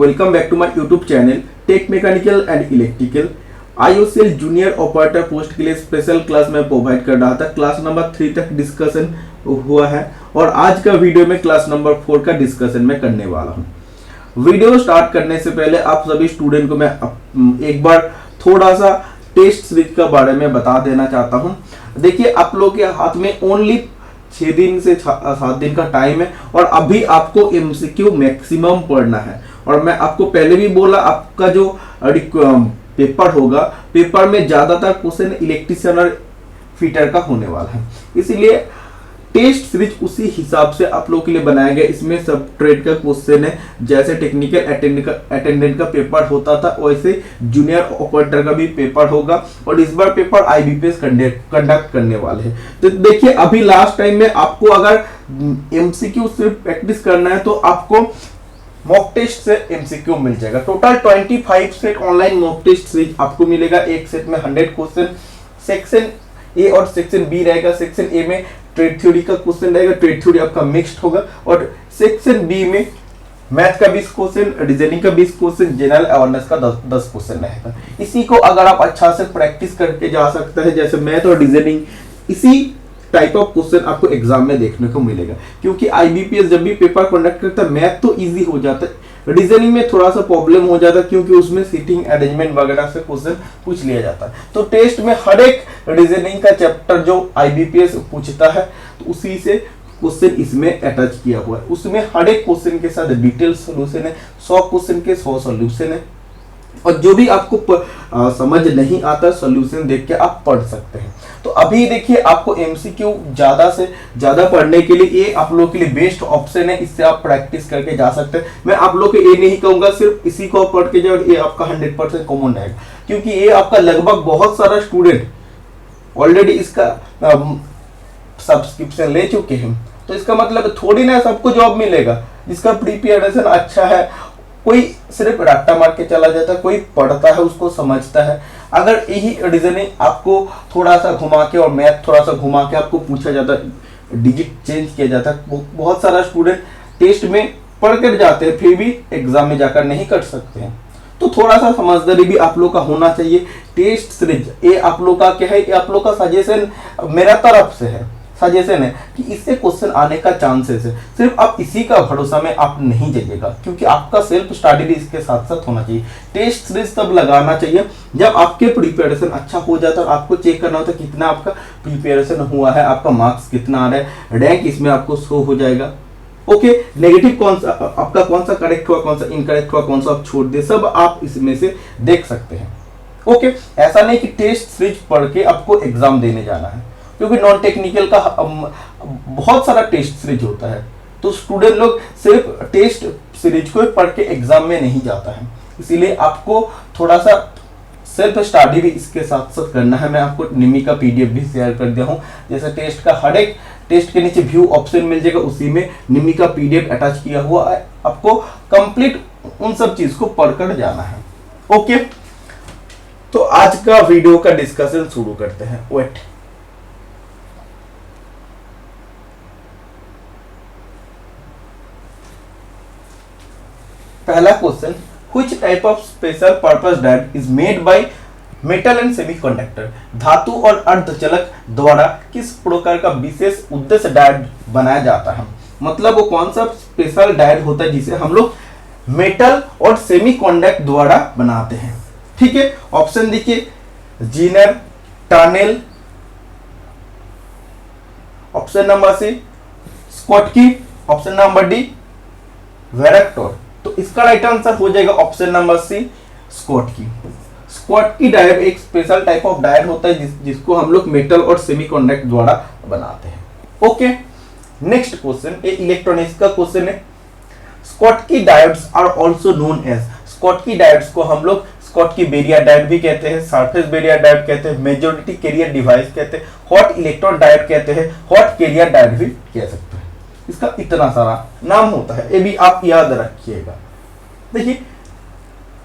Welcome back to my YouTube channel tech mechanical and electrical. IOCL junior operator post के लिए special class में provide कर रहा था। क्लास नंबर 3 तक डिस्कशन हुआ है और आज का वीडियो में क्लास नंबर 4 का डिस्कशन मैं करने वाला हूँ। वीडियो स्टार्ट करने से पहले आप सभी स्टूडेंट को मैं एक बार थोड़ा सा टेस्ट सीरीज के बारे में बता देना चाहता हूँ। देखिए, आप लोग के हाथ में ओनली 6 दिन से 7 दिन का टाइम है और अभी आपको MCQ मैक्सिमम पढ़ना है। और मैं आपको पहले भी बोला, आपका जो पेपर होगा, पेपर में ज्यादातर क्वेश्चन इलेक्ट्रिशियन और फिटर का होने वाला है, इसीलिए टेस्ट सीरीज उसी हिसाब से आप लोगों के लिए बनाया गया। इसमें सब ट्रेड का क्वेश्चन है, जैसे टेक्निकल अटेंडेंट का पेपर होता था वैसे जूनियर ऑपरेटर का भी पेपर होगा और इस बार पेपर IBPS कंडक्ट करने वाले हैं। तो देखिए, अभी लास्ट टाइम में आपको अगर MCQ सिर्फ प्रैक्टिस करना है तो आपको मॉक टेस्ट से MCQ मिल जाएगा। Total 25 set online mock test series आपको मिलेगा। एक सेट में 100 क्वेश्चन, सेक्शन ए और सेक्शन बी रहेगा। सेक्शन ए में ट्रेड थ्योरी का क्वेश्चन रहेगा, ट्रेड थ्योरी आपका मिक्स्ड होगा, और सेक्शन बी में मैथ का 20 क्वेश्चन, रीजनिंग का 20 क्वेश्चन, जनरल अवेयरनेस का 10 क्वेश्चन रहेगा। इसी को अगर आप अच्छा से प्रैक्टिस करके जा सकते हैं, जैसे मैथ और रीजनिंग, इसी टाइप ऑफ क्वेश्चन आपको एग्जाम में देखने को मिलेगा। क्योंकि IBPS जब भी पेपर कंडक्ट करता है, मैथ तो इजी हो जाता है, रीजनिंग में थोड़ा सा प्रॉब्लम हो जाता है क्योंकि उसमें सीटिंग अरेंजमेंट वगैरह से क्वेश्चन पूछ लिया जाता है। तो टेस्ट में हर एक रीजनिंग का चैप्टर जो IBPS पूछता है तो उसी से क्वेश्चन इसमें अटैच किया हुआ है। उसमें हर एक क्वेश्चन के साथ डिटेल सोल्यूशन है, 100 क्वेश्चन के 100 सोल्यूशन है, और जो भी आपको समझ नहीं आता सोल्यूशन देख के आप पढ़ सकते हैं। तो अभी देखिए, आपको MCQ ज्यादा से ज्यादा पढ़ने के लिए ये आप लोगों के लिए बेस्ट ऑप्शन है। इससे आप प्रैक्टिस करके जा सकते हैं। मैं आप लोग को ये नहीं कहूंगा सिर्फ इसी को पढ़ के जाओ, ये आपका 100% कॉमन रहेगा, क्योंकि ये आपका लगभग बहुत सारा स्टूडेंट ऑलरेडी इसका सब्सक्रिप्शन ले चुके हैं। तो इसका मतलब थोड़ी ना सबको जॉब मिलेगा। जिसका प्रिपरेशन अच्छा है, कोई सिर्फ रट्टा मार के चला जाता है, कोई पढ़ता है, उसको समझता है। अगर यही रीजनिंग आपको थोड़ा सा घुमा के और मैथ थोड़ा सा घुमा के आपको पूछा जाता है, डिजिट चेंज किया जाता है, बहुत सारा स्टूडेंट टेस्ट में पढ़ कर जाते हैं फिर भी एग्जाम में जाकर नहीं कर सकते हैं। तो थोड़ा सा समझदारी भी आप लोग का होना चाहिए। टेस्ट सीरीज ये आप लोग का क्या है, ये आप लोग का सजेशन मेरा तरफ से है, सजेशन है कि इससे क्वेश्चन आने का चांसेस है। सिर्फ आप इसी का भरोसा में आप नहीं जाइएगा, क्योंकि आपका सेल्फ स्टडी भी इसके साथ साथ होना चाहिए। टेस्ट सीरीज तब लगाना चाहिए जब आपके प्रिपरेशन अच्छा हो जाता है। आपको चेक करना होता है कितना आपका प्रिपरेशन हुआ है, आपका मार्क्स कितना आ रहा है, रैंक इसमें आपको शो हो जाएगा। ओके, नेगेटिव कौन सा आपका, कौन सा करेक्ट हुआ, कौन सा इनकरेक्ट हुआ, कौन सा आप छोड़ दे, सब आप इसमें से देख सकते हैं। ओके, ऐसा नहीं कि टेस्ट सीरीज पढ़ के आपको एग्जाम देने जाना है, क्योंकि नॉन टेक्निकल का बहुत सारा टेस्ट सीरीज होता है। तो स्टूडेंट लोग सिर्फ टेस्ट सीरीज को पढ़ के एग्जाम में नहीं जाता है, इसीलिए आपको थोड़ा सा सेल्फ स्टडी भी इसके साथ साथ करना है। मैं आपको निमी का PDF भी शेयर कर दिया हूँ। जैसे टेस्ट का हर एक टेस्ट के नीचे व्यू ऑप्शन मिल जाएगा, उसी में निमी का PDF अटैच किया हुआ है। आपको कंप्लीट उन सब चीज को पढ़कर जाना है। ओके, तो आज का वीडियो का डिस्कशन शुरू करते हैं। वेट, पहला question, which type of special purpose diode is made by metal and semiconductor? धातु और अर्धचालक द्वारा किस प्रकार का विशेष उद्देश्य डायोड बनाया जाता है? मतलब वो कौन सा स्पेशल डायोड होता है जिसे हम लोग मेटल और सेमीकंडक्टर द्वारा बनाते हैं। ठीक है, ऑप्शन देखिए, Zener, tunnel, option number C Schottky, option number D varactor. तो इसका राइट आंसर हो जाएगा option number C Schottky. Schottky diode एक स्पेशल टाइप ऑफ डायोड होता है जिसको हम लोग मेटल और सेमीकंडक्टर द्वारा बनाते हैं। ओके, नेक्स्ट क्वेश्चन, ये इलेक्ट्रॉनिक्स का क्वेश्चन है। Schottky diodes are also known as, Schottky diodes को हम लोग स्कॉटकी बैरियर डायोड भी कहते हैं, सरफेस बैरियर डायोड कहते हैं, मेजॉरिटी कैरियर डिवाइस कहते हैं, हॉट इलेक्ट्रॉन डायोड कहते हैं, हॉट कैरियर डायोड भी कह सकते हैं। इसका इतना सारा नाम होता है, ये भी आप याद रखिएगा। देखिए,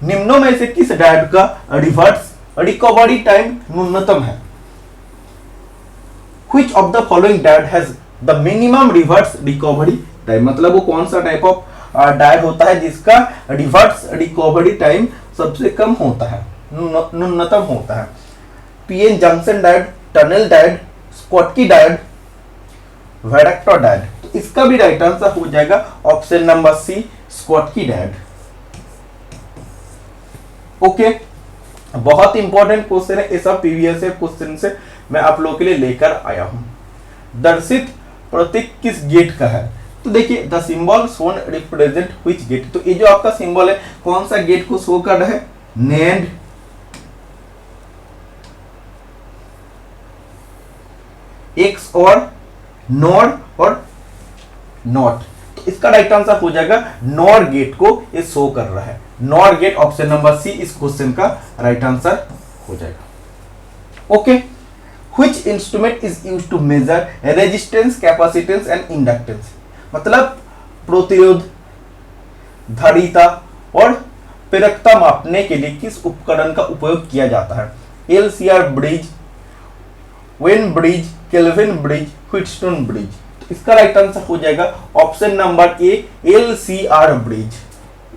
निम्नों में से किस डायोड का रिवर्स रिकवरी टाइम न्यूनतम है? Which of the following diode has the minimum reverse recovery time? मतलब वो कौन सा टाइप ऑफ डायोड होता है जिसका रिवर्स रिकवरी टाइम सबसे कम होता है, न्यूनतम होता है। PN junction diode, tunnel diode, Schottky diode, varactor diode. तो इसका भी राइट आंसर हो जाएगा option number C, Schottky diode. Okay, बहुत इंपॉर्टेंट क्वेश्चन है, ऐसा पीवीएस क्वेश्चन से मैं आप लोगों के लिए लेकर आया हूं। दर्शित प्रतीक किस गेट का है? तो देखिए, the symbol shown represent which gate. तो ये जो आपका सिंबल है कौन सा गेट को शो कर रहा है? नेंड, एक्स और नॉर और नॉट। तो इसका राइट आंसर हो जाएगा नॉर गेट को ये शो कर रहा है। NOR gate, option number C इस क्वेश्चन का राइट आंसर हो जाएगा। Okay, which instrument is used to measure resistance, capacitance and inductance. मतलब प्रतिरोध, धारिता और प्रेरकता मापने के लिए किस उपकरण का उपयोग किया जाता है? LCR bridge, Wien bridge, kelvin bridge, Wheatstone bridge. तो इसका राइट आंसर हो जाएगा ऑप्शन नंबर ए, LCR bridge.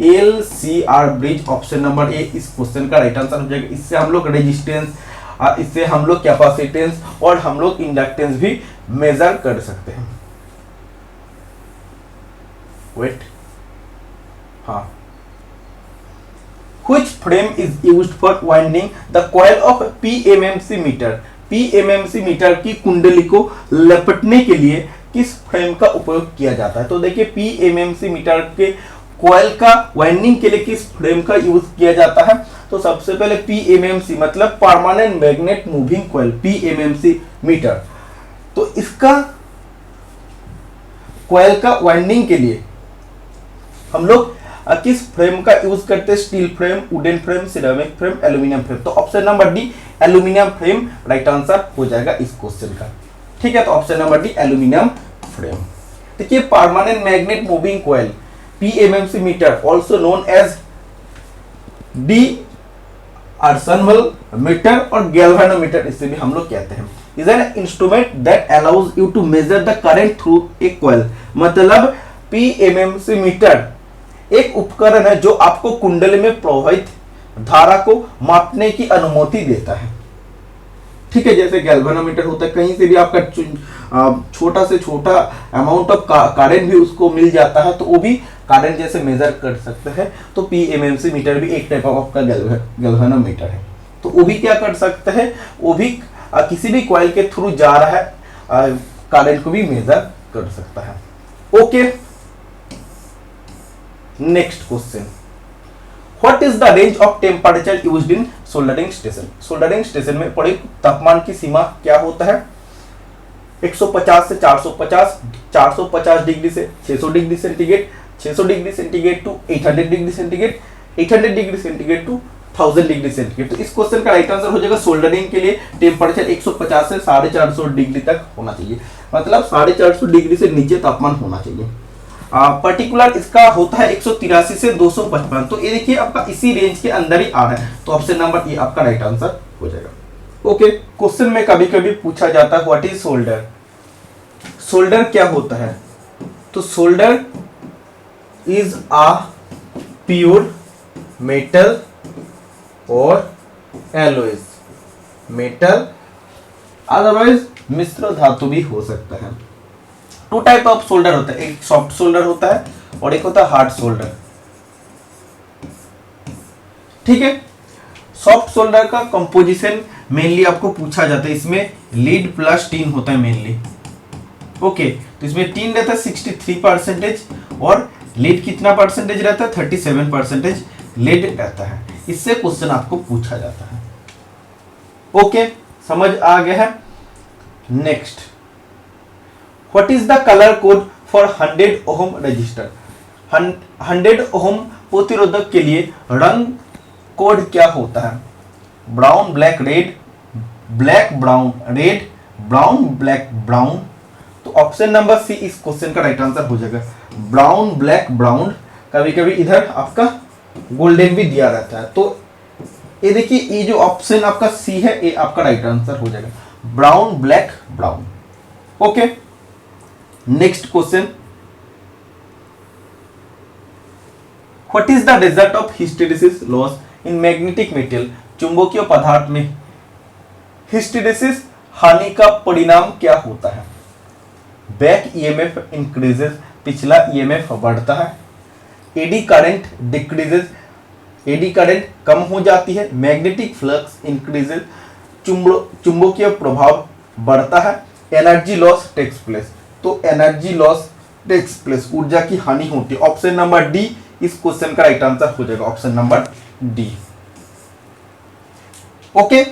LCR bridge, option number ए इस क्वेश्चन का राइट आंसर हो जाएगा। इससे हम लोग रेजिस्टेंस, इससे हम लोग कैपेसिटेंस और हम लोग इंडक्टेंस भी मेजर कर सकते हैं। वेट, हाँ, which frame is used for winding the coil of PMMC meter. PMMC meter की कुंडली को लपटने के लिए किस फ्रेम का उपयोग किया जाता है? तो देखिए, पीएमएमसी मीटर के कॉइल का वाइंडिंग के लिए किस फ्रेम का यूज किया जाता है? तो सबसे पहले पीएमएमसी मतलब permanent magnet moving coil, PMMC metre. तो इसका कॉइल का वाइंडिंग के लिए हम लोग किस फ्रेम का यूज करते हैं? Steel frame, wooden frame, ceramic frame, aluminium frame. तो option number D, aluminium frame right answer हो जाएगा इस क्वेश्चन का। ठीक है, तो option number D, aluminium frame. देखिए, permanent magnet moving coil, PMMC meter, also known as d'Arsonval meter और गैल्वेनोमीटर, इसे भी हम लोग कहते हैं, is an instrument that allows you to measure the current through a coil. मतलब PMMC metre एक उपकरण है जो आपको कुंडली में प्रवाहित धारा को मापने की अनुमति देता है। ठीक है, जैसे गैल्वेनोमीटर होता है, कहीं से भी आपका छोटा से छोटा अमाउंट ऑफ करंट भी उसको मिल जाता है, तो वो भी करंट जैसे मेजर कर सकते हैं। तो पीएमएमसी मीटर भी एक टाइप ऑफ का गैल्वेनोमीटर है। तो वो भी क्या कर सकते हैं? वो भी किसी भी कॉइल के थ्रू जा रहा है करंट को भी मेजर कर सकता है। Okay, next question, what is the range of temperature used in soldering station. Soldering station में प्रयुक्त तापमान की सीमा क्या होता है? 150 से 450, 450 डिग्री से 600 degree centigrade, 600 degree centigrade to 800 degree centigrade, 800 degree centigrade to 1000 degree centigrade. तो इस क्वेश्चन का राइट आंसर हो जाएगा सोल्डरिंग के लिए टेम्परेचर 150 से 450 डिग्री तक होना चाहिए। मतलब 450 डिग्री से नीचे तापमान होना चाहिए। पर्टिकुलर इसका होता है 183 से 255। तो ये देखिए आपका इसी रेंज के अंदर ही आ रहा है। तो ऑप्शन नंबर ए आपका राइट आंसर हो जाएगा। ओके, क्वेश्चन में कभी कभी पूछा जाता है व्हाट इज सोल्डर। सोल्डर क्या होता है? तो solder is a pure metal और एलॉयज, मेटल अदरवाइज मिश्र धातु भी हो सकता है। टू टाइप ऑफ सोल्डर होता है, एक सॉफ्ट सोल्डर होता है और एक होता है हार्ड सोल्डर। ठीक है, सॉफ्ट सोल्डर का कंपोजिशन मेनली आपको पूछा जाता है, इसमें लीड प्लस टीन होता है मेनली। ओके, तो इसमें टीन रहता है 63% और लीड कितना परसेंटेज रहता है? 37% लीड रहता है। इससे क्वेश्चन आपको पूछा जाता है। ओके, समझ आ गया है। Next, what is the colour code for 100 ohm resistor. 100 ohm प्रतिरोधक के लिए रंग कोड क्या होता है? Brown black red, black brown red, brown black brown. तो ऑप्शन नंबर सी इस क्वेश्चन का राइट आंसर हो जाएगा ब्राउन ब्लैक ब्राउन। कभी कभी इधर आपका गोल्डन भी दिया रहता है। तो ये देखिए, ये जो ऑप्शन आपका सी है ये आपका राइट आंसर हो जाएगा brown black brown. Okay, next question, what is the result of hysteresis loss in magnetic material, चुंबकीय पदार्थ में हिस्टेरिसिस हानि का परिणाम क्या होता है? बैक ईएमएफ इंक्रीजेस, पिछला ईएमएफ बढ़ता है, eddy current decreases, eddy current कम हो जाती है, मैग्नेटिक फ्लक्स इंक्रीजेस, चुंबकीय प्रभाव बढ़ता है, एनर्जी लॉस टेक्स प्लेस, तो एनर्जी लॉस टेक्स प्लेस, ऊर्जा की हानि होती है। ऑप्शन नंबर डी इस क्वेश्चन का राइट आंसर हो जाएगा, ऑप्शन नंबर डी। ओके,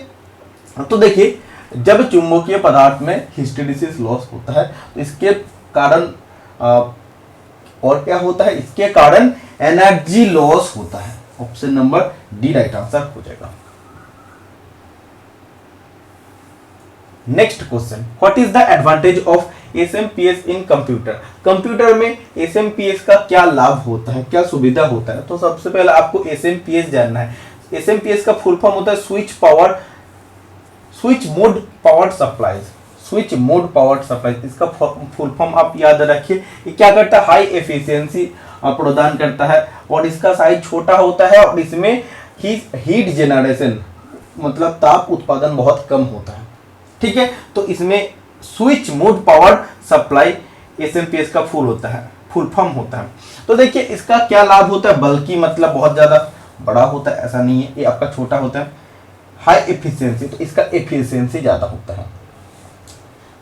तो देखिए जब चुंबकीय पदार्थ में हिस्टेरिसिस लॉस होता है तो इसके कारण और क्या होता है, इसके कारण एनर्जी लॉस होता है। Option number D right answer हो जाएगा। Next question, what is the advantage of SMPS in computer, computer में एसएमपीएस का क्या लाभ होता है, क्या सुविधा होता है? तो सबसे पहले आपको एसएमपीएस जानना है। एसएमपीएस का फुल फॉर्म होता है switch mode power supply, switch mode power supply, इसका फुल फॉर्म आप याद रखिए। ये क्या करता है, हाई एफिशिएंसी प्रदान करता है और इसका साइज छोटा होता है और इसमें हीट जनरेशन मतलब ताप उत्पादन बहुत कम होता है। ठीक है, तो इसमें switch mode power supply SMPS का फुल फॉर्म होता है। तो देखिए इसका क्या लाभ होता है, बल्कि मतलब बहुत ज्यादा बड़ा होता है ऐसा नहीं है, ये आपका छोटा होता है। हाई एफिशिएंसी, तो इसका एफिशिएंसी ज्यादा होता है।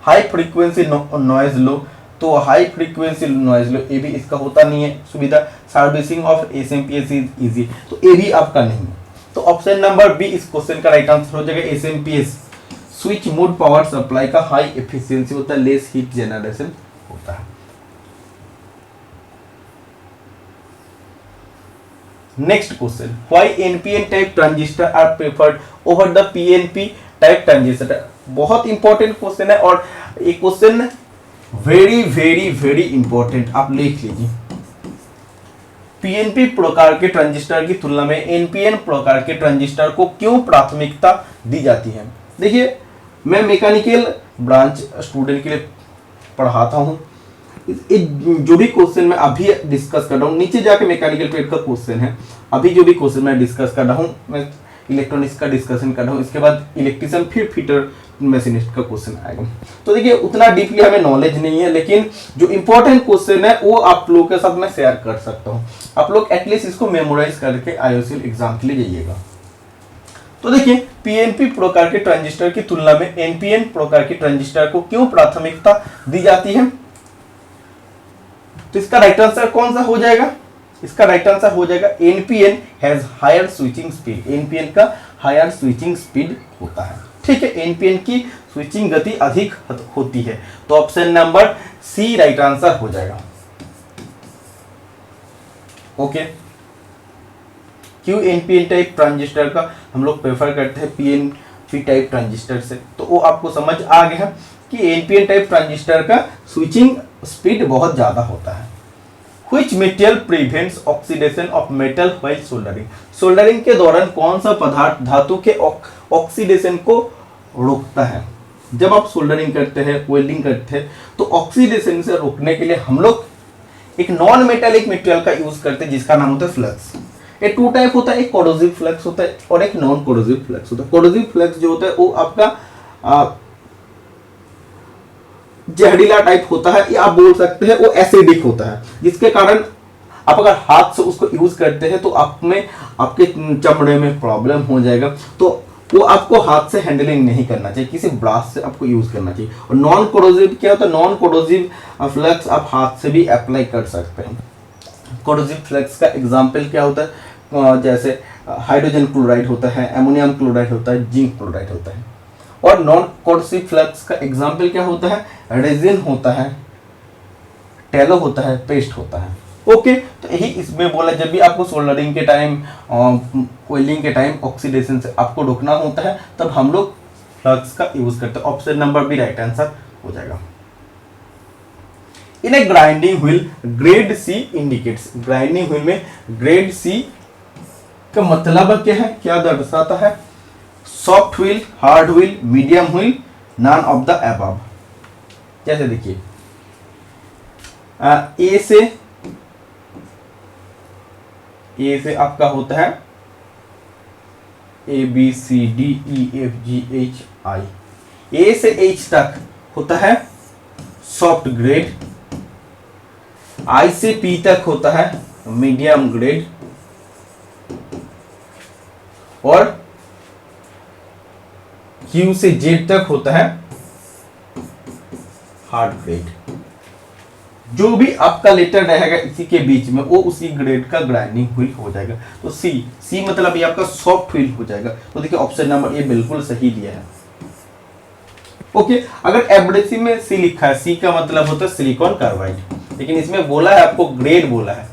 हाई फ्रीक्वेंसी नॉइज लो, तो हाई फ्रीक्वेंसी नॉइज लो ये भी इसका होता नहीं है सुविधा। Servicing of SMPS is easy, तो ये भी आपका नहीं है। तो ऑप्शन नंबर बी इस क्वेश्चन का राइट आंसर हो जाएगा। SMPS switch mode power supply का हाई एफिशिएंसी होता है, लेस हीट जनरेशन होता है। Next question, why NPN type transistor are preferred over the PNP type transistor. बहुत इंपॉर्टेंट क्वेश्चन है और ये question very very very important, आप लिख लीजिए। पीएनपी प्रकार के ट्रांजिस्टर की तुलना में एनपीएन प्रकार के ट्रांजिस्टर को क्यों प्राथमिकता दी जाती है? देखिए मैं मैकेनिकल ब्रांच स्टूडेंट के लिए पढ़ाता हूँ, जो भी क्वेश्चन मैं अभी डिस्कस कर रहा हूँ नीचे जाके मैकेनिकल ट्रेड का क्वेश्चन है, अभी जो भी क्वेश्चन मैं डिस्कस कर रहा हूँ मैं इलेक्ट्रॉनिक्स का डिस्कशन कर रहा हूँ, इसके बाद इलेक्ट्रिशियन फिर फिटर मशीनिस्ट का क्वेश्चन आएगा। तो देखिए उतना डीपली हमें नॉलेज नहीं है, लेकिन जो इंपॉर्टेंट क्वेश्चन है वो आप लोगों के साथ मैं शेयर कर सकता हूँ। आप लोग एटलीस्ट इसको मेमोराइज करके आईओसीएल एग्जाम के लिए जाइएगा। तो देखिए पीएनपी प्रकार के ट्रांजिस्टर की तुलना में एनपीएन प्रकार के ट्रांजिस्टर को क्यों प्राथमिकता दी जाती है? तो इसका राइट आंसर कौन सा हो जाएगा? इसका राइट आंसर हो जाएगा NPN has higher switching speed, NPN का हायर स्विचिंग स्पीड होता है। ठीक है, एनपीएन की स्विचिंग गति अधिक होती है, तो option number C right answer हो जाएगा। ओके, क्यों एनपीएन टाइप ट्रांजिस्टर का हम लोग प्रेफर करते हैं पीएनपी टाइप ट्रांजिस्टर से? तो वो आपको समझ आ गया कि एनपीएन टाइप ट्रांजिस्टर का स्विचिंग स्पीड बहुत ज्यादा होता है। Which material prevents oxidation of metal while soldering? Soldering के दौरान कौन सा पदार्थ धातु के ऑक्सीडेशन को रोकता है? जब आप सोल्डरिंग करते हैं, वेल्डिंग करते हैं, तो ऑक्सीडेशन से रोकने के लिए हम लोग एक नॉन मेटालिक मटेरियल का यूज करते हैं जिसका नाम होता है फ्लक्स। ये टू टाइप होता है, एक कोरोसिव फ्लक्स होता है और एक नॉन कोरोसिव फ्लक्स होता है। कोरोसिव फ्लक्स जो होता है वो आपका जहरीला टाइप होता है, या आप बोल सकते हैं वो एसिडिक होता है, जिसके कारण आप अगर हाथ से उसको यूज करते हैं तो आप में आपके चमड़े में प्रॉब्लम हो जाएगा। तो वो आपको हाथ से हैंडलिंग नहीं करना चाहिए, किसी ब्रश से आपको यूज करना चाहिए। और नॉन कोरोसिव क्या होता है? नॉन कोरोसिव फ्लक्स आप हाथ से भी अप्लाई कर सकते हैं। कोरोसिव फ्लक्स का एग्जाम्पल क्या होता है? जैसे हाइड्रोजन क्लोराइड होता है, एमोनियम क्लोराइड होता है, जिंक क्लोराइड होता है। और नॉन कोरोसिव फ्लक्स का एग्जाम्पल क्या होता है? रेजिन होता है, टेलो होता है, पेस्ट होता है। ओके, तो यही इसमें बोला जब भी आपको सोल्डरिंग के टाइम, वेल्डिंग के टाइम ऑक्सीडेशन से आपको रोकना होता है तब हम लोग फ्लक्स का यूज करते हैं। Option number B right answer हो जाएगा। In a grinding wheel grade C indicates, grinding wheel में ग्रेड सी का मतलब क्या है, क्या दर्शाता है? Soft wheel, hard wheel, medium wheel, none of the above. जैसे देखिए ए से ए से आपका होता है ABCDEFGHI, ए से एच तक होता है सॉफ्ट ग्रेड, आई से पी तक होता है मीडियम ग्रेड, और क्यू से जेड तक होता है हार्ड ग्रेड। जो भी आपका लेटर रहेगा इसी के बीच में वो उसी ग्रेड का ग्राइंडिंग व्हील हो जाएगा। तो सी मतलब ये आपका सॉफ्ट व्हील हो जाएगा। तो देखिए ऑप्शन नंबर ए बिल्कुल सही दिया है। ओके, अगर एब्रेसिव में सी लिखा है, सी का मतलब होता है सिलिकॉन कार्बाइड, लेकिन इसमें बोला है आपको ग्रेड बोला है,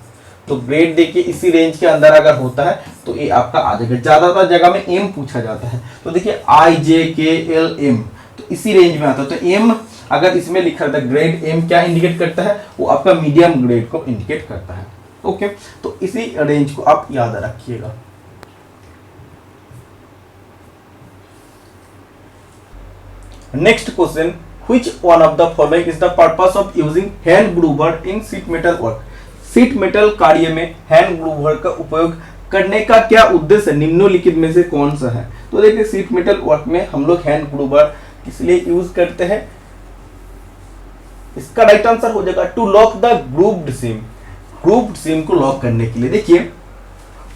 तो ग्रेड देखिए इसी रेंज के अंदर अगर होता है तो ये आपका आ जाएगा। ज्यादातर जगह में एम पूछा जाता है, तो देखिए IJKLM तो इसी रेंज में आता है। तो एम अगर इसमें लिखा रहता है ग्रेड, एम क्या इंडिकेट करता है, वो आपका मीडियम ग्रेड को इंडिकेट करता है। ओके, तो इसी रेंज को आप याद रखिएगा। Next question, which one of the following is the purpose of using hand groover in sheet metal work. Sheet metal कार्य में हैंड ग्रूवर का उपयोग करने का क्या उद्देश्य निम्नलिखित में से कौन सा है। तो देखिए शीट मेटल वर्क में हम लोग हैंड ग्रूवर इसलिए यूज करते हैं, इसका राइट आंसर हो जाएगा to lock the grooved seam, grooved seam को लॉक करने के लिए। देखिए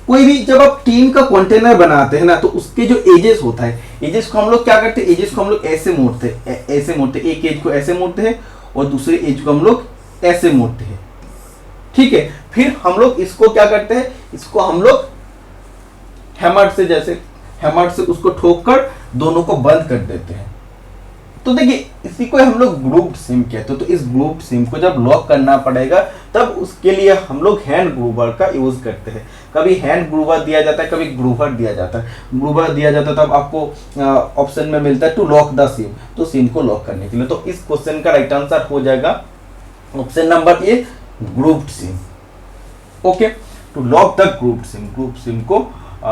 कोई भी जब आप टीन का कंटेनर बनाते हैं ना, तो उसके जो एजेस होता है, एजेस को हम लोग क्या करते हैं, एजेस को हम लोग ऐसे मोड़ते हैं, ऐसे मोड़ते हैं, एक एज को ऐसे मोड़ते हैं और दूसरे एज को हम लोग ऐसे मोड़ते हैं, ठीक है। फिर हम लोग इसको क्या करते हैं, इसको हम लोग हैमर से, जैसे हैमर से उसको ठोक कर दोनों को बंद कर देते हैं। तो देखिए इसी को हम लोग ग्रूव्ड सीम कहते हैं। तो इस ग्रूव्ड सीम को जब लॉक करना पड़ेगा तब उसके लिए हम लोग हैंड ग्रूवर का यूज करते हैं। कभी हैंड ग्रूवर दिया जाता है, कभी ग्रूवर दिया जाता है। ग्रूवर दिया जाता है तब आपको ऑप्शन में मिलता है टू लॉक द सीम, तो सीम को लॉक करने के लिए। तो इस क्वेश्चन का राइट आंसर हो जाएगा option number A, grooved seam. Okay, to lock the grooved seam, grooved seam को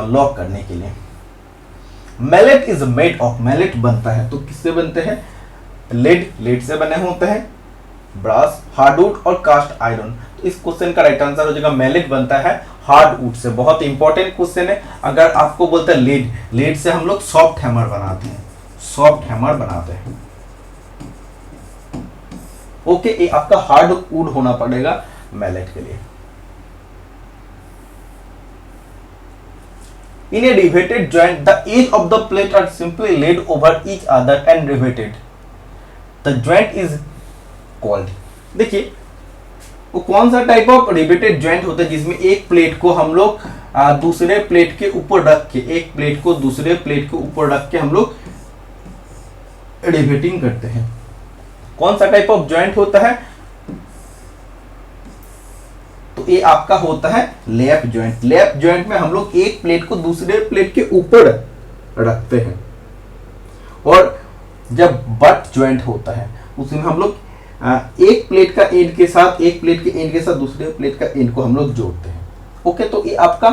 लॉक करने के लिए। Mallet is made of, mallet बनता है तो किससे बनते हैं, लेड, लेड से बने होते हैं, ब्रास, हार्डवुड और कास्ट आयरन। तो इस क्वेश्चन का राइट आंसर हो जाएगा मैलेट बनता है हार्डवुड से। बहुत इंपॉर्टेंट क्वेश्चन है। अगर आपको बोलते हैं लेड, लेड से हम लोग सॉफ्ट हैमर बनाते हैं, सॉफ्ट हैमर बनाते हैं। ओके, ये आपका हार्डवुड होना पड़ेगा मैलेट के लिए। In a riveted joint, the edge of the plate are simply laid over each other and riveted. The joint is called. देखिए वो कौन सा टाइप ऑफ रिवेटेड जॉइंट होता है जिसमें एक प्लेट को हम लोग दूसरे प्लेट के ऊपर रख के, एक प्लेट को दूसरे प्लेट के ऊपर रख के हम लोग रिवेटिंग करते हैं। कौन सा टाइप ऑफ जॉइंट होता है, तो ये आपका होता है लैप जॉइंट। लैप जॉइंट में हम लोग एक प्लेट को दूसरे प्लेट के ऊपर रखते हैं। और जब बट जॉइंट होता है उसमें हम लोग एक प्लेट का एंड के साथ, एक प्लेट के एंड के साथ दूसरे प्लेट का एंड को हम लोग जोड़ते हैं। ओके, तो ये आपका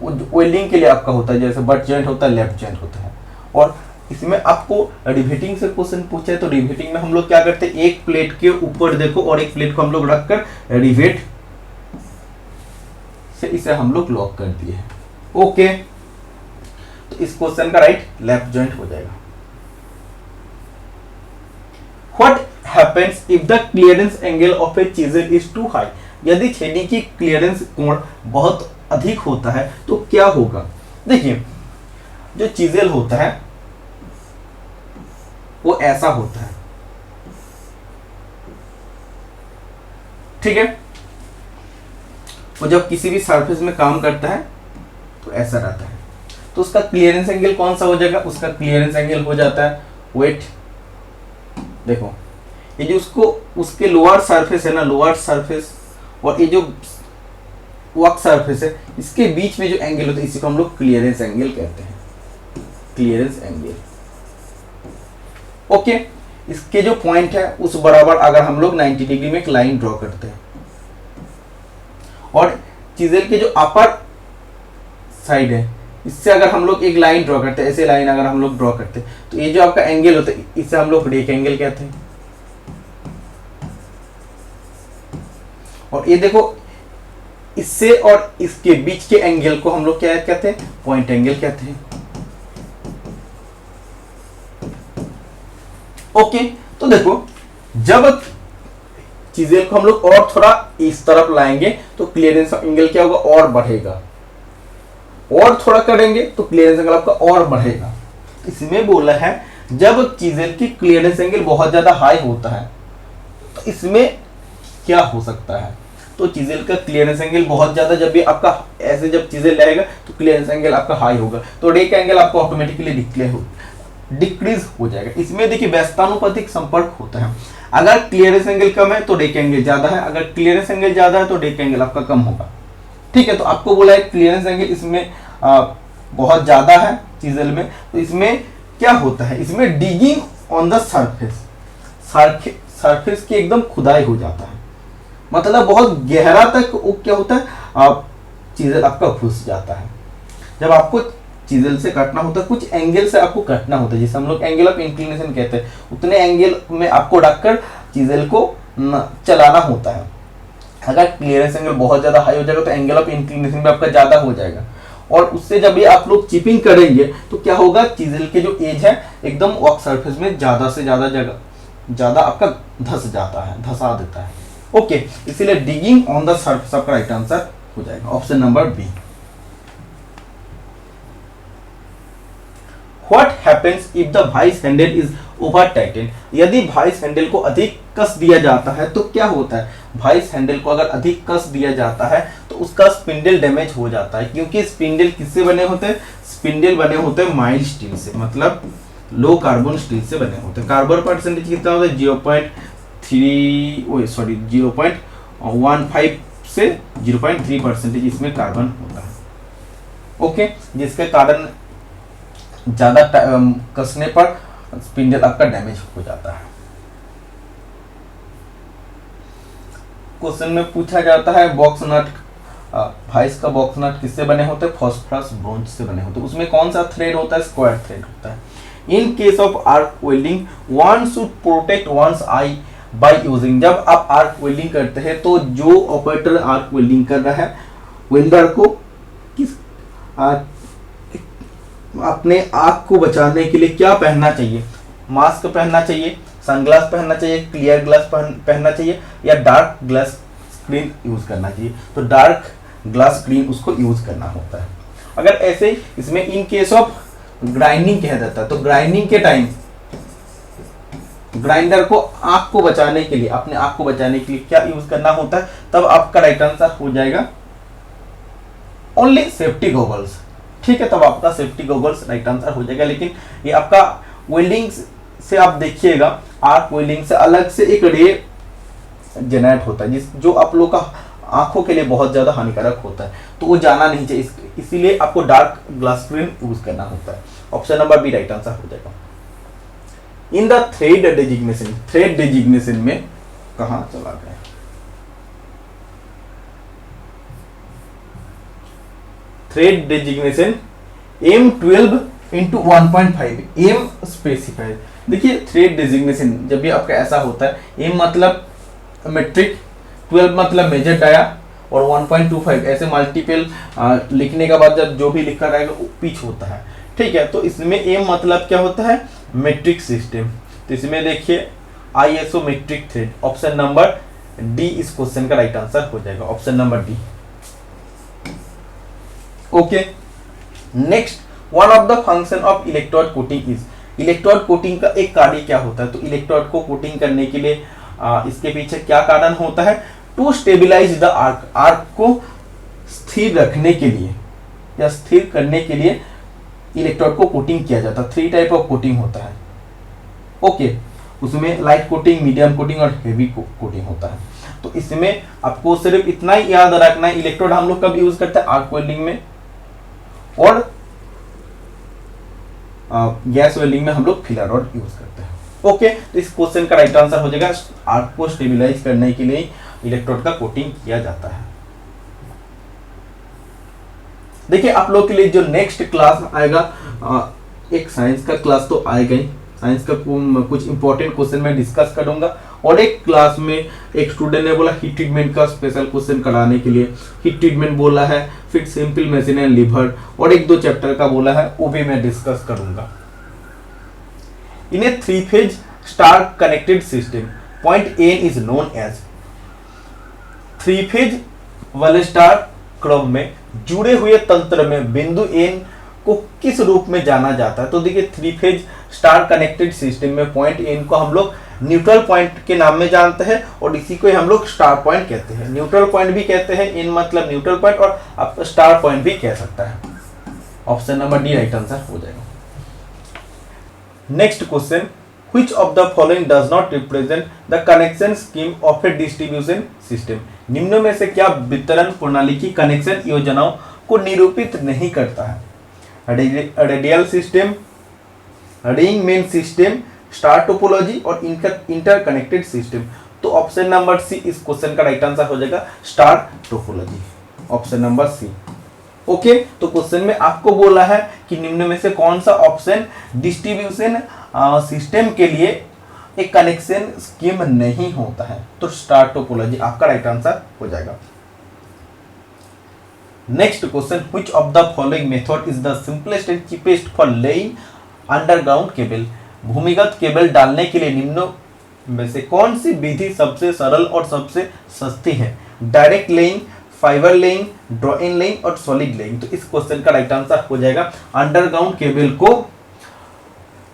वेल्डिंग के लिए आपका होता है, जैसे बट जॉइंट होता है, लैप जॉइंट होता है। और इसमें आपको रिवेटिंग से क्वेश्चन पूछा है, तो रिवेटिंग में हम लोग क्या करते हैं, एक प्लेट के ऊपर देखो और एक प्लेट को हम लोग रखकर रिवेट से इसे हम लोग लॉक कर दिए हैं। ओके, तो इस क्वेश्चन का राइट लैप जॉइंट हो जाएगा। What happens if the clearance angle of a chisel is too high. यदि छेदी की क्लियरेंस कोण बहुत अधिक होता है तो क्या होगा। देखिए जो चीजल होता है वो ऐसा होता है, ठीक है। वो जब किसी भी सरफेस में काम करता है तो ऐसा रहता है, तो उसका क्लियरेंस एंगल कौन सा हो जाएगा, उसका क्लियरेंस एंगल हो जाता है वेट। देखो ये जो उसको उसके लोअर सरफेस है ना, लोअर सरफेस और ये जो वर्क सरफेस है, इसके बीच में जो एंगल होता है इसी को हम लोग क्लियरेंस एंगल कहते हैं, क्लियरेंस एंगल। ओके, इसके जो पॉइंट है उस बराबर अगर हम लोग 90 डिग्री में एक लाइन ड्रॉ करते हैं और चीजेल के जो अपर साइड है इससे अगर हम लोग एक लाइन ड्रॉ करते हैं, ऐसे लाइन अगर हम लोग ड्रॉ करते हैं, तो ये जो आपका एंगल होता है इसे हम लोग रेक एंगल कहते हैं। और ये देखो इससे और इसके बीच के एंगल को हम लोग क्या कहते हैं, पॉइंट एंगल कहते हैं। ओके, तो देखो जब चीजें को हम लोग और थोड़ा इस तरफ लाएंगे तो क्लियरेंस एंगल क्या होगा, और बढ़ेगा, और थोड़ा करेंगे तो क्लियरेंस एंगल आपका और बढ़ेगा। इसमें बोला है जब चीजें की क्लियरेंस एंगल बहुत ज्यादा हाई होता है तो इसमें क्या हो सकता है, तो चीजेल का क्लियरेंस एंगल बहुत ज्यादा, जब भी आपका ऐसे जब चीजें रहेगा तो क्लियरेंस एंगल आपका हाई होगा, तो रे का एंगल आपको ऑटोमेटिकली डिक्रीज हो जाएगा। इसमें देखिए व्यस्तानुपातिक संपर्क होता है, अगर क्लियरेंस एंगल कम है तो रे का एंगल ज्यादा है, अगर क्लियरेंस एंगल ज्यादा है तो रे का एंगल आपका कम होगा। ठीक है, तो आपको बोला है क्लियरेंस एंगल इसमें बहुत ज्यादा है चीजेल में, तो इसमें क्या होता है, इसमें डिगिंग ऑन द सरफेस की एकदम खुदाई हो जाता है, मतलब बहुत गहरा तक वो क्या होता है, आप चीजेल आपका घुस जाता है। जब आपको चीजेल से काटना होता है, कुछ एंगल से आपको काटना होता है, जिसे हम लोग एंगल ऑफ इंक्लिनेशन कहते हैं, उतने एंगल में आपको रखकर चीजेल को चलाना होता है। अगर क्लियरेंस एंगल बहुत ज्यादा हाई हो जाएगा तो एंगल ऑफ इंक्लिनेशन भी आपका ज्यादा हो जाएगा, और उससे जब भी आप लोग चिपिंग करेंगे तो क्या होगा, चीजेल के जो एज है एकदम वर्क सरफेस में ज्यादा से ज्यादा जगह ज्यादा आपका धस जाता है, धसा देता है। ओके, इसीलिए डिगिंग ऑन द सरफेस आपका राइट आंसर हो जाएगा, option number B. What happens if the vice handle is over tightened? यदि वाइस हैंडल को अधिक कस दिया जाता है तो क्या होता है, वाइस हैंडल को अगर अधिक कस दिया जाता है तो उसका स्पिंडल डैमेज हो जाता है, क्योंकि स्पिंडल किससे बने होते हैं, स्पिंडल बने होते हैं माइल्ड स्टील से, मतलब लो कार्बन स्टील से बने होते हैं। कार्बन परसेंटेज कितना होता है, 0.15 से 0.3% इसमें कार्बन होता है। ओके, जिसके कारण ज्यादा कसने पर स्पिंडल आपका डैमेज हो जाता है। क्वेश्चन में पूछा जाता है बॉक्स नट, वाइस का बॉक्स नट किससे बने होते हैं, फॉस्फोरस ब्रोंज से बने होते हैं। उसमें कौन सा थ्रेड होता है, स्क्वायर थ्रेड होता है। In case of arc welding one should protect one's eye by using, जब आप आर्क वेल्डिंग करते हैं तो जो ऑपरेटर आर्क वेल्डिंग कर रहा है, वेल्डर को किस अपने आँख को बचाने के लिए क्या पहनना चाहिए, मास्क पहनना चाहिए, सनग्लास पहनना चाहिए, क्लियर ग्लास पहनना चाहिए, या डार्क ग्लास स्क्रीन यूज करना चाहिए। तो डार्क ग्लास स्क्रीन उसको यूज करना होता है। अगर ऐसे इसमें इन केस ऑफ ग्राइंडिंग कह देता है, तो ग्राइंडिंग के टाइम ग्राइंडर को आँख को बचाने के लिए, अपने आँख को बचाने के लिए क्या यूज करना होता है, तब आपका राइट आंसर हो जाएगा ओनली सेफ्टी गॉगल्स। ठीक है, तब आपका सेफ्टी गॉगल्स राइट आंसर हो जाएगा। लेकिन ये आपका वेल्डिंग से आप देखिएगा, आर्क वेल्डिंग से अलग से एक रे जनरेट होता है जो आप लोग का आंखों के लिए बहुत ज्यादा हानिकारक होता है, तो वो जाना नहीं चाहिए, इसीलिए आपको डार्क ग्लास स्क्रीन यूज करना होता है। Option number B right answer हो जाएगा। In the thread designation, thread designation में कहां चला गया, thread designation M12 into 1.5 M specified. देखिए थ्रेड डेजिग्नेशन जब भी आपका ऐसा होता है, एम मतलब मेट्रिक, 12 मतलब मेजर डाया, और 1.25 ऐसे मल्टीपल लिखने के बाद जब जो भी लिखा रहेगा वो पिच होता है। ठीक है, तो इसमें एम मतलब क्या होता है, मेट्रिक सिस्टम। तो इसमें देखिए ISO metric thread, option number D इस क्वेश्चन का राइट आंसर हो जाएगा, option number D. Okay, next, one of the function of electrode coating is, electrode coating का एक कार्य क्या होता है, तो इलेक्ट्रोड को कोटिंग करने के लिए इसके पीछे क्या कारण होता है, to stabilise the arc, arc को स्थिर रखने के लिए या स्थिर करने के लिए इलेक्ट्रोड को कोटिंग किया जाता है। 3 टाइप ऑफ कोटिंग होता है। ओके, उसमें लाइट कोटिंग, मीडियम कोटिंग और हेवी कोटिंग होता है। तो इसमें आपको सिर्फ इतना ही याद रखना है, इलेक्ट्रोड हम लोग कब यूज करते हैं, आर्क वेल्डिंग में, और गैस वेल्डिंग में हम लोग फिलर रॉड यूज करते हैं। ओके, तो इस क्वेश्चन का राइट आंसर हो जाएगा, आर्क को स्टेबिलाईज करने के लिए इलेक्ट्रोड का कोटिंग किया जाता है। देखिए आप लोग के लिए जो नेक्स्ट क्लास आएगा, एक साइंस का क्लास तो आएगा ही, साइंस का कुछ इंपॉर्टेंट क्वेश्चन मैं डिस्कस करूंगा, और एक क्लास में एक स्टूडेंट ने बोला हीट ट्रीटमेंट का स्पेशल क्वेश्चन कराने के लिए हीट ट्रीटमेंट बोला है, फिर सिंपल मशीन एंड लीवर और एक दो चैप्टर का बोला है, वो भी मैं डिस्कस करूंगा। In a 3-phase star connected system point N is known as 3-phase वाले स्टार क्रम में जुड़े हुए तंत्र में बिंदु एन को किस रूप में जाना जाता है? तो देखिए 3-phase स्टार कनेक्टेड सिस्टम में पॉइंट एन को हम लोग न्यूट्रल पॉइंट के नाम में जानते हैं और इसी को हम लोग स्टार पॉइंट कहते हैं। न्यूट्रल पॉइंट भी कहते हैं, एन मतलब न्यूट्रल पॉइंट, और आप स्टार पॉइंट भी कह सकता है। Option number D right answer हो जाएगा। Next question, which of the following does not represent the connection scheme of a distribution system? निम्न में से क्या वितरण प्रणाली की कनेक्शन योजनाओं को निरूपित नहीं करता है? Radial system, ring main system, star topology और इंटरकनेक्टेड सिस्टम। तो ऑप्शन नंबर सी इस क्वेश्चन का राइट आंसर हो जाएगा, star topology. Option number C. Okay, तो क्वेश्चन में आपको बोला है कि निम्न में से कौन सा ऑप्शन डिस्ट्रीब्यूशन सिस्टम के लिए एक कनेक्शन स्कीम नहीं होता है, तो स्टार टोपोलॉजी आपका राइट आंसर हो जाएगा। Next question, which of the following method is the simplest and cheapest for laying underground cable? भूमिगत केबल डालने के लिए निम्नों में से कौन सी विधि सबसे सरल और सबसे सस्ती है? Direct laying, fibre laying, draw in laying और सॉलिड लेइंग। तो इस क्वेश्चन का राइट आंसर हो जाएगा, अंडरग्राउंड केबल को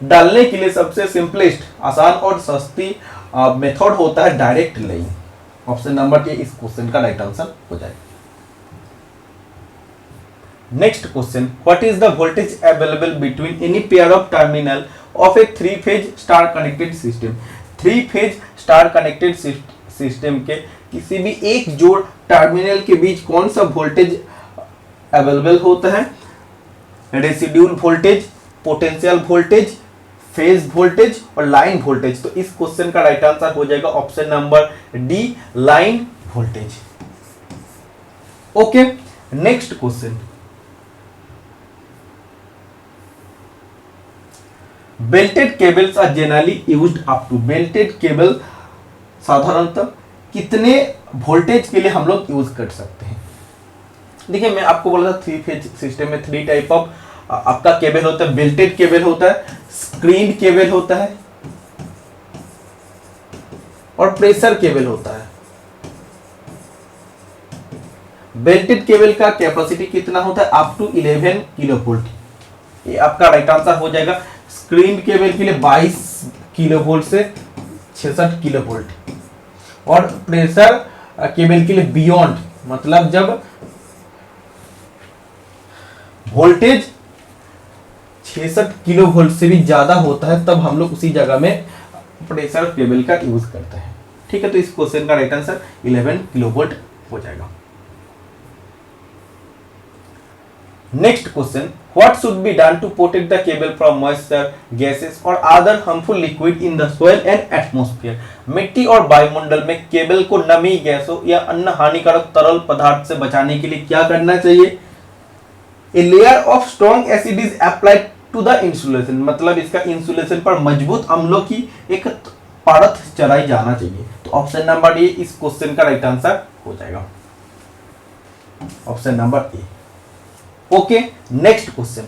डालने के लिए सबसे सिंपलेस्ट, आसान और सस्ती मेथड होता है डायरेक्ट लेइंग। ऑप्शन नंबर ए इस क्वेश्चन का राइट आंसर हो जाएगा। Next question, what is the voltage available between any pair of terminal of A 3-phase star connected system? 3-phase star connected system के किसी भी एक जोड़ टर्मिनल के बीच कौन सा वोल्टेज अवेलेबल होता है? Residual voltage, potential voltage, phase voltage और लाइन वोल्टेज। तो इस क्वेश्चन का राइट आंसर हो जाएगा option number D, line voltage. Okay, next question, belted cables are generally used up to. Belted cable साधारणतः कितने वोल्टेज के लिए हम लोग यूज कर सकते हैं? देखिए, मैं आपको बोला था 3-phase सिस्टम में 3 टाइप ऑफ आपका केबल होता है। बेल्टेड केबल होता है, स्क्रीन केबल होता है और प्रेशर केबल होता है। बेल्टेड केबल का कैपेसिटी कितना होता है? Up to 11 kilovolt. ये आपका राइट आंसर हो जाएगा। स्क्रीन केबल के लिए 22 किलोवोल्ट से 66 किलोवोल्ट और प्रेशर केबल के लिए बियॉन्ड, मतलब जब वोल्टेज 66 किलोवोल्ट से भी ज्यादा होता है तब हम लोग उसी जगह में प्रेशर केबल का यूज करते हैं। ठीक है, तो इस क्वेश्चन का राइट आंसर 11 किलोवोल्ट हो जाएगा। Next question, what should be done to protect the cable from moisture, gases और other harmful liquid in the soil and atmosphere? मिट्टी और वायुमंडल में केबल को नमी, गैसों या अन्य हानिकारक तरल पदार्थ से बचाने के लिए क्या करना चाहिए? A layer of strong acid is applied to the insulation, मतलब इसका इंसुलेशन पर मजबूत अम्लों की एक परत चढ़ाई जाना चाहिए। तो ऑप्शन नंबर ए इस क्वेश्चन का राइट आंसर हो जाएगा, option number A. Okay, next question,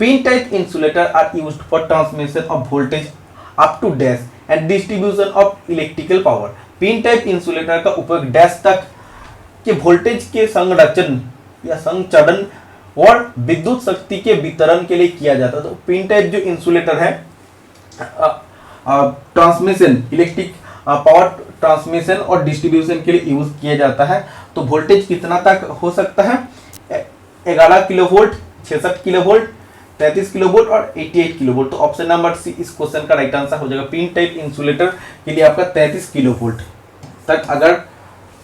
pin type insulator are used for transmission of voltage up to dash and distribution of electrical power. Pin type insulator का उपयोग dash तक के voltage के संरक्षण या संचरण और विद्युत शक्ति के वितरण के लिए किया जाता है। तो पिन टाइप जो इंसुलेटर है ट्रांसमिशन, इलेक्ट्रिक पावर ट्रांसमिशन और डिस्ट्रीब्यूशन के लिए यूज किया जाता है। तो वोल्टेज कितना तक हो सकता है? 11 किलोवोल्ट, 66 किलोवोल्ट, 33 किलोवोल्ट और 88 किलोवोल्ट। तो ऑप्शन नंबर सी इस क्वेश्चन का राइट आंसर हो जाएगा। पिन टाइप इंसुलेटर के लिए आपका 33 किलोवोल्ट तक अगर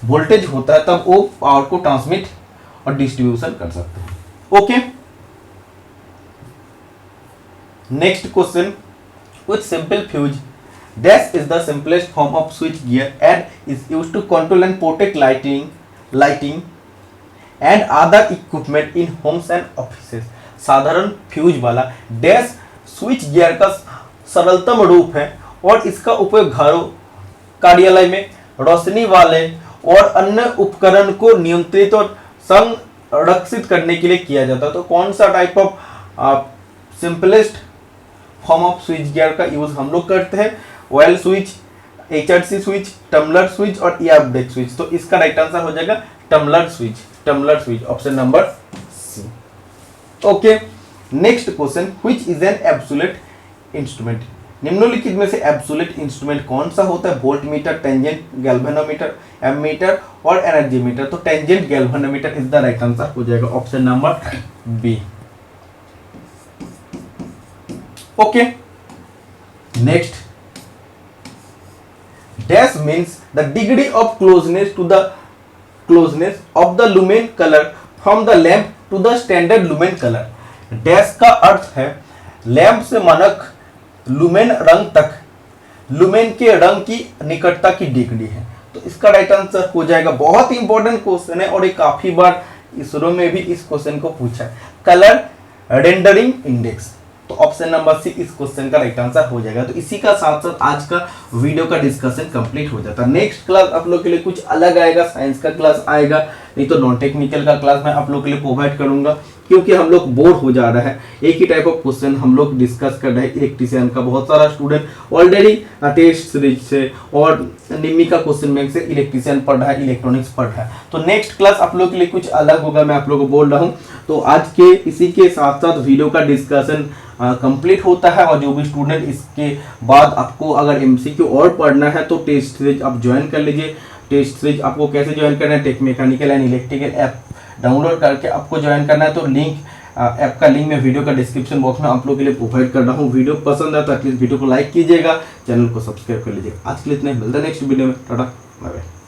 वोल्टेज होता है तब वो पावर को ट्रांसमिट और डिस्ट्रीब्यूशन कर सकते हैं। Okay, next question, with simple fuse dash is the simplest form of switch gear and is used to control and protect lighting and other equipment in homes and offices. साधारण fuse वाला dash switch gear का सरलतम रूप है और इसका उपयोग घरों, कार्यालय में, रोशनी वाले और अन्य उपकरण को नियंत्रित और संरक्षित करने के लिए किया जाता है। तो कौन सा type of simplest form of switch gear का यूज हम लोग करते हैं? Oil switch, HRC switch, tumbler switch और एयर ब्रेक स्विच। तो इसका राइट आंसर हो जाएगा tumbler switch, tumbler switch, option number C. Okay, next question, which is an absolute instrument? निम्नलिखित में से एब्सोल्यूट इंस्ट्रूमेंट कौन सा होता है? Volt meter, tangent galvanometer, ammeter और एनर्जी मीटर। तो tangent galvanometer is the right answer हो जाएगा, option number B. Okay, next, dash means the degree of closeness of the lumen color from the lamp to the standard lumen color। dash का अर्थ है lamp से मानक lumen रंग तक lumen के रंग की निकटता की डिग्री है। तो इसका राइट आंसर हो जाएगा, बहुत ही इंपॉर्टेंट क्वेश्चन है और ये काफी बार इसरो में भी इस क्वेश्चन को पूछा है, कलर रेंडरिंग इंडेक्स। तो ऑप्शन नंबर सी इस क्वेश्चन का राइट आंसर हो जाएगा। तो इसी का साथ साथ आज का वीडियो का डिस्कशन कंप्लीट हो जाता है। नेक्स्ट क्लास आप लोग के लिए कुछ अलग आएगा, साइंस का क्लास आएगा, नहीं तो नॉन टेक्निकल का क्लास मैं आप लोग के लिए प्रोवाइड करूंगा, क्योंकि हम लोग बोर हो जा रहा है। एक ही टाइप ऑफ क्वेश्चन हम लोग डिस्कस कर रहे हैं। इलेक्ट्रीशियन का बहुत सारा स्टूडेंट ऑलरेडी टेस्ट सीरीज से और निम्मी का क्वेश्चन बैंक से इलेक्ट्रीशियन पढ़ रहा है, इलेक्ट्रॉनिक्स पढ़ रहा है। तो नेक्स्ट क्लास आप लोग के लिए कुछ अलग होगा, मैं आप लोगों को बोल रहा हूँ। तो आज के इसी के साथ साथ वीडियो का डिस्कशन कंप्लीट होता है और जो भी स्टूडेंट इसके बाद आपको अगर MCQ और पढ़ना है तो टेस्ट सीरीज आप ज्वाइन कर लीजिए। टेस्ट सीरीज आपको कैसे ज्वाइन करना है? Tech mechanical and electrical app download करके आपको ज्वाइन करना है। तो लिंक, ऐप का लिंक मैं वीडियो का डिस्क्रिप्शन बॉक्स में आप लोग के लिए प्रोवाइड कर रहा हूँ। वीडियो पसंद है तो एटलीस्ट वीडियो को लाइक कीजिएगा, चैनल को सब्सक्राइब कर लीजिएगा। आज के लिए इतना ही, मिलता है नेक्स्ट वीडियो में। Tata, bye bye.